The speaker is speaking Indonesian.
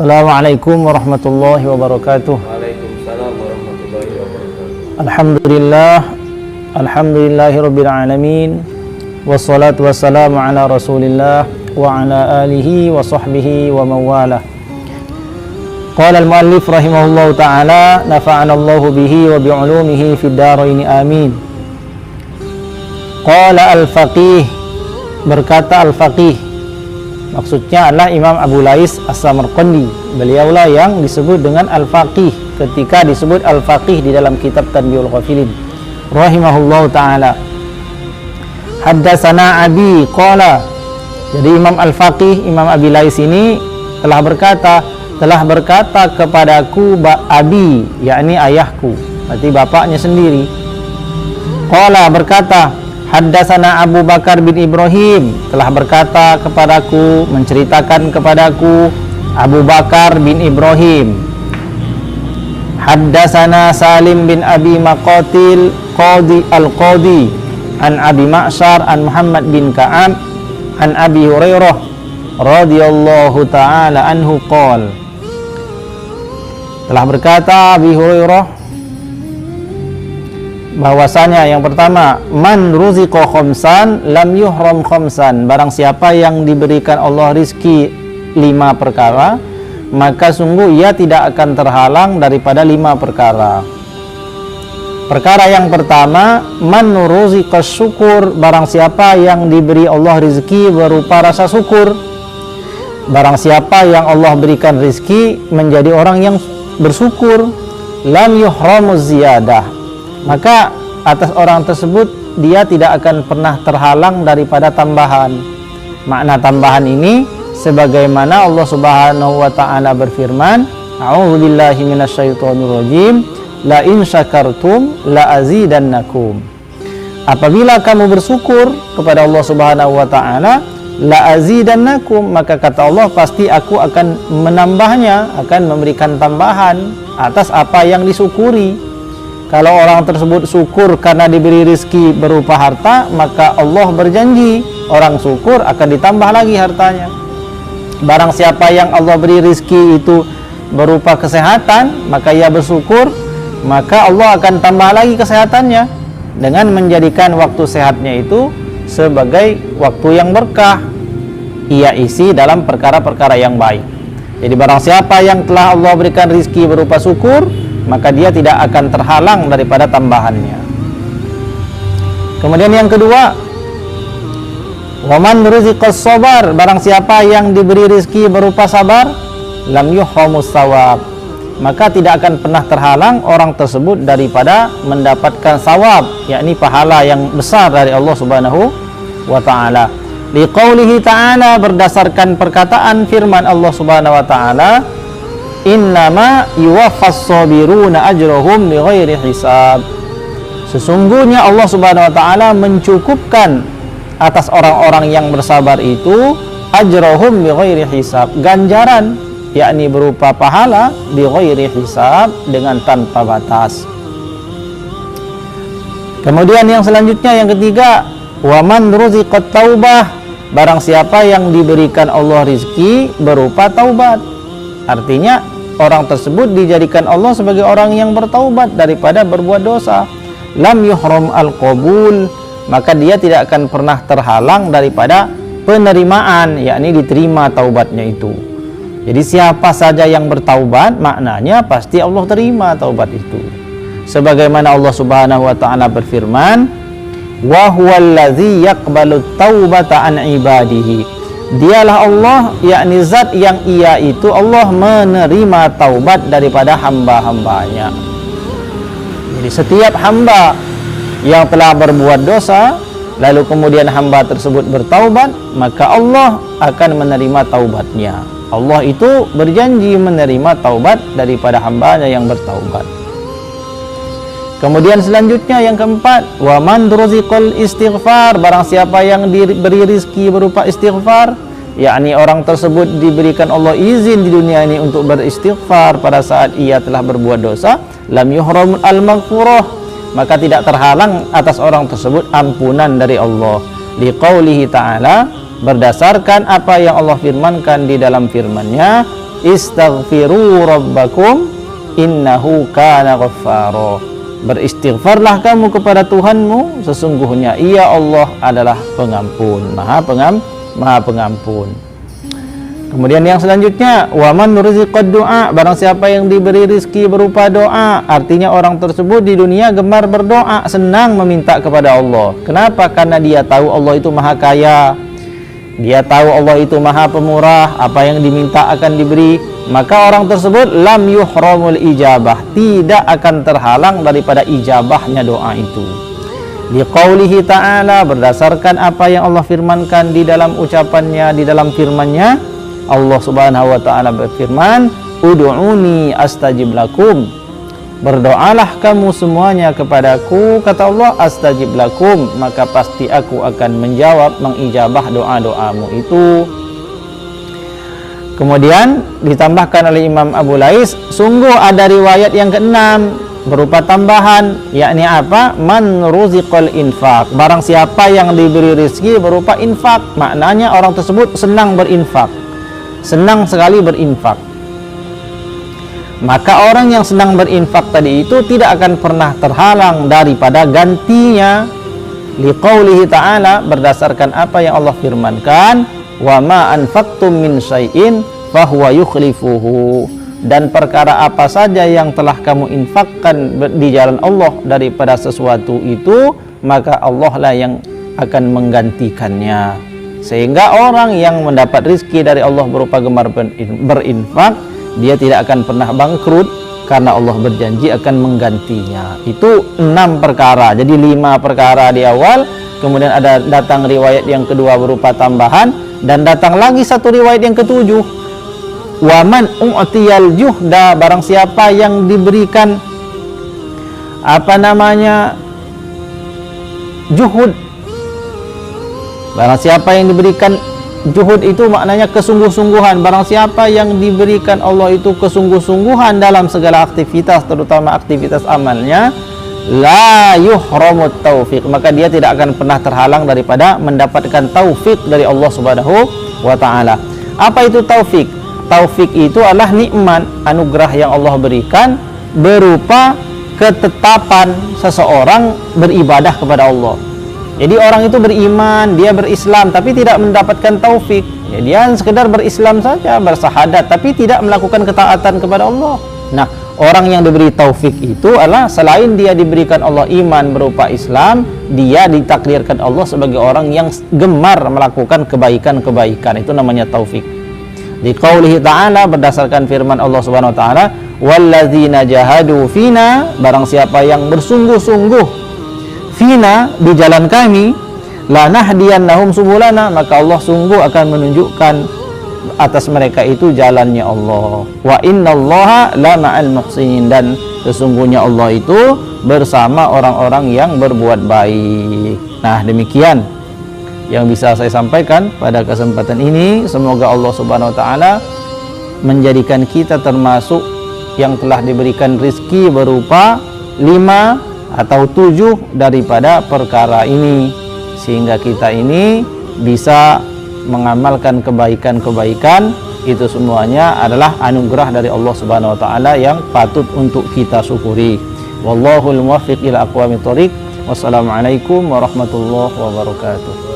Assalamualaikum warahmatullahi wabarakatuh. Waalaikumsalam warahmatullahi wabarakatuh. Alhamdulillahirabbil alamin. Wassalatu wassalamu ala Rasulillah wa ala alihi wa sahbihi wa mawalah. Qala al-muallif rahimahullahu ta'ala, nafa'ana Allahu bihi wa bi'ulumihi fid dharain amin. Qala al-faqih, berkata al-faqih, maksudnya adalah Imam Abu Lais As-Samarqandi. Beliaulah yang disebut dengan Al-Faqih ketika disebut Al-Faqih di dalam kitab Tanbihul Ghafilin rahimahullahu ta'ala. Haddatsana Abi qala. Jadi Imam Al-Faqih, Imam Abi Lais ini telah berkata kepadaku Abi, yakni ayahku, berarti bapaknya sendiri. Qala, berkata, Haddatsana Abu Bakar bin Ibrahim, telah berkata kepadaku, menceritakan kepadaku Abu Bakar bin Ibrahim. Haddatsana Salim bin Abi Maqatil Qadi Al-Qadi an Abi Ma'syar an Muhammad bin Ka'ab an Abi Hurairah radhiyallahu ta'ala anhu qala. Telah berkata Abi Hurairah bahwasanya yang pertama, man ruziqa khamsan lam yuhram khamsan, barang siapa yang diberikan Allah rizki 5 perkara, maka sungguh ia tidak akan terhalang daripada 5 perkara. Perkara yang pertama, man ruziqa syukur, barang siapa yang diberi Allah rizki berupa rasa syukur. Barang siapa yang Allah berikan rizki menjadi orang yang bersyukur, lam yuhramu ziyadah, maka atas orang tersebut dia tidak akan pernah terhalang daripada tambahan. Makna tambahan ini sebagaimana Allah Subhanahu wa ta'ala berfirman, a'udzubillahi minasyaitonirrajim, la in syakartum la azidannakum. Apabila kamu bersyukur kepada Allah Subhanahu wa ta'ala, la azidannakum, maka kata Allah, pasti aku akan menambahnya, akan memberikan tambahan atas apa yang disyukuri. Kalau orang tersebut syukur karena diberi rizki berupa harta, maka Allah berjanji orang syukur akan ditambah lagi hartanya. Barang siapa yang Allah beri rizki itu berupa kesehatan, maka ia bersyukur, maka Allah akan tambah lagi kesehatannya dengan menjadikan waktu sehatnya itu sebagai waktu yang berkah. Ia isi dalam perkara-perkara yang baik. Jadi barang siapa yang telah Allah berikan rizki berupa syukur, maka dia tidak akan terhalang daripada tambahannya. Kemudian yang kedua, waman ruziqas sabar, barang siapa yang diberi rizki berupa sabar, lam yuhramus sawab, maka tidak akan pernah terhalang orang tersebut daripada mendapatkan sawab, yakni pahala yang besar dari Allah Subhanahu wa ta'ala. Liqaulihi ta'ala, berdasarkan perkataan firman Allah Subhanahu wa ta'ala, innama yuwaffas sabiruna ajrahum bighairi hisab. Sesungguhnya Allah Subhanahu wa ta'ala mencukupkan atas orang-orang yang bersabar itu ajrahum bighairi hisab, ganjaran, yakni berupa pahala, bighairi hisab, dengan tanpa batas. Kemudian yang selanjutnya, yang ketiga, waman ruziqat taubah, barang siapa yang diberikan Allah rizki berupa taubat. Artinya orang tersebut dijadikan Allah sebagai orang yang bertaubat daripada berbuat dosa. Lam yuhram al-qabul, maka dia tidak akan pernah terhalang daripada penerimaan, yakni diterima taubatnya itu. Jadi siapa saja yang bertaubat, maknanya pasti Allah terima taubat itu. Sebagaimana Allah Subhanahu wa ta'ala berfirman, wa huwallazi yaqbalut taubata an ibadihi. Dialah Allah, yakni zat yang ia itu Allah menerima taubat daripada hamba-hambanya. Jadi setiap hamba yang telah berbuat dosa, lalu kemudian hamba tersebut bertaubat, maka Allah akan menerima taubatnya. Allah itu berjanji menerima taubat daripada hambanya yang bertaubat. Kemudian selanjutnya yang keempat, wa man ruziqal istighfar, barang siapa yang diberi rizki berupa istighfar, yakni orang tersebut diberikan Allah izin di dunia ini untuk beristighfar pada saat ia telah berbuat dosa, lam yuhram al-maghfurah, maka tidak terhalang atas orang tersebut ampunan dari Allah. Liqaulihi ta'ala, berdasarkan apa yang Allah firmankan di dalam firman-Nya, istaghfiru rabbakum innahu kana ghaffara. Beristighfarlah kamu kepada Tuhanmu, sesungguhnya Ia Allah adalah pengampun, maha pengampun. Kemudian yang selanjutnya, wa man ruziqad du'a, barang siapa yang diberi rizki berupa doa, artinya orang tersebut di dunia gemar berdoa, senang meminta kepada Allah. Kenapa? Karena dia tahu Allah itu maha kaya, dia tahu Allah itu maha pemurah, apa yang diminta akan diberi, maka orang tersebut lam yuhramul ijabah, tidak akan terhalang daripada ijabahnya doa itu. Liqaulihi ta'ala, berdasarkan apa yang Allah firmankan di dalam ucapannya, di dalam firmannya, Allah subhanahu wa ta'ala berfirman, ud'uni astajib lakum, berdoalah kamu semuanya kepadaku, kata Allah, astajib lakum, maka pasti aku akan menjawab, mengijabah doa-doamu itu. Kemudian ditambahkan oleh Imam Abu Lais, sungguh ada riwayat yang keenam berupa tambahan, yakni apa? Man ruziqal infak, barang siapa yang diberi rezeki berupa infak, maknanya orang tersebut senang berinfak, senang sekali berinfak. Maka orang yang senang berinfak tadi itu tidak akan pernah terhalang daripada gantinya. Liqaulihi ta'ala, berdasarkan apa yang Allah firmankan, wa ma anfaqtum min syai'in fahuwa yukhlifuhu, dan perkara apa saja yang telah kamu infakkan di jalan Allah daripada sesuatu itu, maka Allah lah yang akan menggantikannya. Sehingga orang yang mendapat rizki dari Allah berupa gemar berinfak, dia tidak akan pernah bangkrut, karena Allah berjanji akan menggantinya. Itu 6 perkara, jadi 5 perkara di awal, kemudian ada datang riwayat yang kedua berupa tambahan, dan datang lagi satu riwayat yang ketujuh, waman u'tiyal juhda, barang siapa yang diberikan juhud. Barang siapa yang diberikan juhud itu maknanya kesungguh-sungguhan. Barang siapa yang diberikan Allah itu kesungguh-sungguhan dalam segala aktivitas, terutama aktivitas amalnya, la yuhramut taufiq, maka dia tidak akan pernah terhalang daripada mendapatkan taufik dari Allah Subhanahu wa ta'ala. Apa itu taufik? Taufik itu adalah nikmat, anugerah yang Allah berikan berupa ketetapan seseorang beribadah kepada Allah. Jadi orang itu beriman, dia berislam, tapi tidak mendapatkan taufik. Ya, dia sekedar berislam saja, bersahadat, tapi tidak melakukan ketaatan kepada Allah. Nah, orang yang diberi taufik itu adalah selain dia diberikan Allah iman berupa Islam, dia ditakdirkan Allah sebagai orang yang gemar melakukan kebaikan-kebaikan. Itu namanya taufik. Di qaulihi ta'ala, berdasarkan firman Allah Subhanahu wa ta'ala, walladzina jahadu fina, barang siapa yang bersungguh-sungguh fina, di jalan kami, lanahdiyannahum subulana, maka Allah sungguh akan menunjukkan atas mereka itu jalannya Allah. Wa innallaha la ma'al muhsinin, dan sesungguhnya Allah itu bersama orang-orang yang berbuat baik. Nah, demikian yang bisa saya sampaikan pada kesempatan ini. Semoga Allah Subhanahu wa ta'ala menjadikan kita termasuk yang telah diberikan rizki berupa 5 atau 7 daripada perkara ini, sehingga kita ini bisa mengamalkan kebaikan-kebaikan. Itu semuanya adalah anugerah dari Allah Subhanahu wa ta'ala yang patut untuk kita syukuri. Wallahul muwaffiq ila aqwamit thoriq. Wassalamualaikum warahmatullahi wabarakatuh.